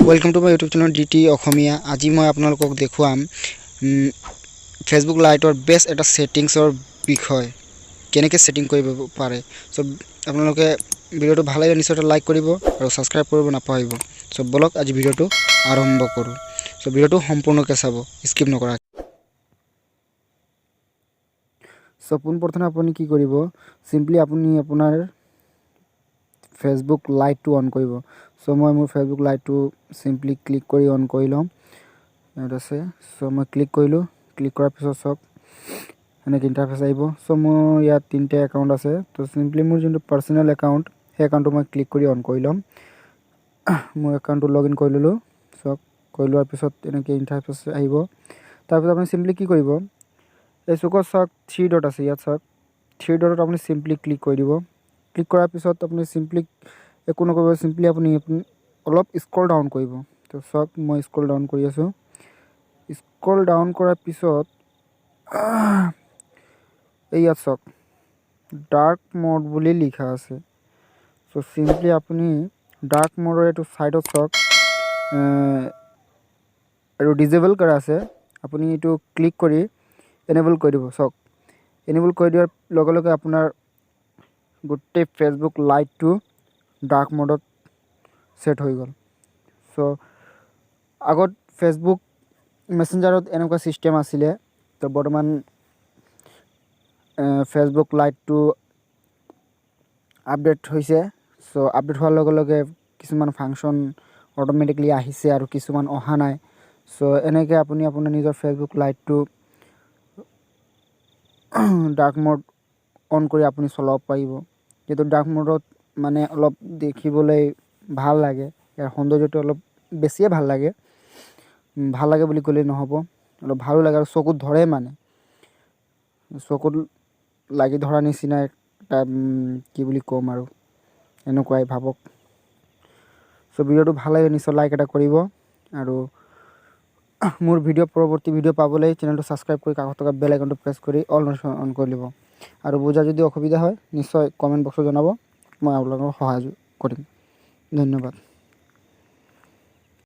Welcome to my YouTube channel DT Asomiya. আজি মই আপোনালোকক দেখুৱাম ফেসবুক লাইটৰ বেষ্ট এটা সেটিংছৰ বিষয় কেনেকৈ সেটিং কৰিব পাৰে। সো আপোনালোকে ভিডিওটো ভাল লাগে নিশ্চয় লাইক কৰিব আৰু সাবস্ক্ৰাইব কৰিব নাপাহৰিব। সো বলক আজি ভিডিওটো আৰম্ভ কৰো। সো ভিডিওটো সম্পূৰ্ণকৈ চাব, স্কিপ নকৰা। সো পোনপ্ৰথমে আপুনি কি কৰিব, সিম্পলি আপুনি আপোনাৰ ফেসবুক লাইট টু অন কৰিব। সো মই মোৰ ফেসবুক লাইট টু সিম্পলি ক্লিক কৰি অন কৰি লম। ইয়াত আছে। সো মই ক্লিক কৰিলো। ক্লিক কৰাৰ পিছত সব এনেকৈ ইন্টাৰফেস আহিব। সো মোৰ ইয়াত তিনটা একাউন্ট আছে। তো সিম্পলি মোৰ যোনটো পাৰ্সোনাল একাউন্ট সেই একাউন্টটো মই ক্লিক কৰি অন কৰি লম। মোৰ একাউন্টটো লগইন কৰি ললো। সব কৰি লোৱাৰ পিছত এনেকৈ ইন্টাৰফেস আহিব। তাৰপিছত আপুনি সিম্পলি কি কৰিব, এই চুকত চাওক 3 ডট আছে, ইয়াত চাওক 3 ডটত আপুনি সিম্পলি ক্লিক কৰি দিব। ক্লিক কৰাৰ পিছত আপুনি সিম্পলি একো নকৰিব, সিম্পলি আপুনি অলপ স্ক্ৰল ডাউন কৰিব। তো চাওক মই স্ক্ৰল ডাউন কৰি আছো। স্ক্ৰল ডাউন কৰাৰ পিছত এই ইয়াত চাওক ডাৰ্ক মোড বুলি লিখা আছে। সো সিম্পলি আপুনি ডাৰ্ক মোডৰ এইটো সাইডত চাওক আৰু ডিজেবল কৰা আছে, আপুনি এইটো ক্লিক কৰি এনেবল কৰি দিব। চাওক এনেবল কৰি দিয়াৰ লগে লগে আপোনাৰ গোটেই ফেসবুক লাইট টু ডাৰ্ক মোডত সেট হৈ গ'ল। সো আগত ফেসবুক মেসেঞ্জাৰত এনেকুৱা সিস্টেম আছিলে। তো বৰ্তমান ফেসবুক লাইট টু আপডেট হৈছে। সো আপডেট হোৱাৰ লগে লগে কিছুমান ফাংচন অটোমেটিকলি আহিছে আৰু কিছুমান অহা নাই। সো এনেকৈ আপুনি আপোনাৰ নিজৰ Facebook light to dark mode on কৰি আপুনি চলাব পাৰিব। যেটো ডাৰ্ক মোডত মানে অলপ দেখিবলৈ ভাল লাগে, ইয়াৰ সৌন্দৰ্যটো অলপ বেছিয়ে ভাল লাগে। ভাল লাগে বুলি ক'লে নহ'ব, অলপ ভালো লাগে আৰু চকুত ধৰে, মানে চকুত লাগি ধৰা নিচিনা এটা কি বুলি ক'ম আৰু এনেকুৱাই ভাবক। সো ভিডিওটো ভাল লাগে নিশ্চয় লাইক এটা কৰিব আৰু মোৰ পৰৱৰ্তী ভিডিও পাবলৈ চেনেলটো সাবস্ক্ৰাইব কৰি কাষত থকা বেল আইকনটো প্ৰেছ কৰি অল নোটিফিকেশ্যন অন কৰি ল'ব। আৰু বুজা যদি অসুবিধা হয় নিশ্চয় কমেণ্ট বক্সত জনাব, মই আপোনালোকক সহায় কৰিম। ধন্যবাদ।